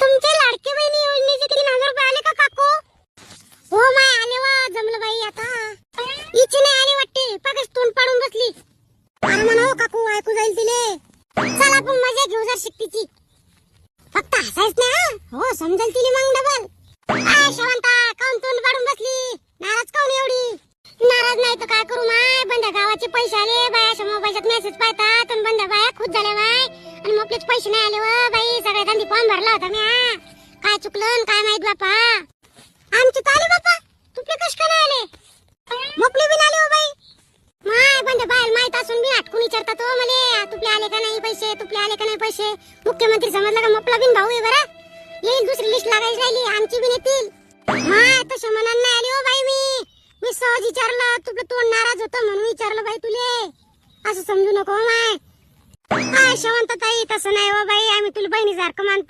तुमचे लाडके बहिणी योजनेचे 3,000 रुपये आले का काकू? हो माय आले वा, जमलं बाई आता. इच्छे नाही आले वाटते, पाकच तोंड पाडून बसली. अरे म्हणा काकू, ऐकू जाईल तिले. चला आपण मजा घेऊ जर शिकतीची. फक्त हसायच नाही हा. हो समजेल तिले मग डबल. काय शांता, काऊन तोंड पाडून बसली? नाराज काऊन एवढी? नाराज नाही तर काय करू माय, बंड्या गावाचे पैसे आले. बायाच्या मोबाईलात मेसेज पाहतात आणि बंड्या बाया खुश झाल्या बाय. आणि आपलेच पैसे नाही आले व बाई. सगळ्या गांधी फॉर्म भरला होता मी. काय चुकलं काय माहित बापा. आमचे तर आले बापा, तुपले कश का नाही आले? मोपले बी आले हो बाई. माय बंड्या बाय माहित असून मी हटकून विचारतात हो मले, तुपले आले का नाही पैसे, तुपले आले का नाही पैसे. मुख्यमंत्री समजला का मोपला बिन भाऊ आहे बरा. येईल दुसरी लिस्ट लागायची राहिली, आमची बी येतील. माय तशा मनान नाही आली हो बाई. मी सहज विचारलं, तुझं तोंड नाराज होतं म्हणून विचारलं बाई तुले. असं समजू नको माय. काय शांतताई, तसं नाही हो बाई, आम्ही तुला बहिणीसारखं मानतो.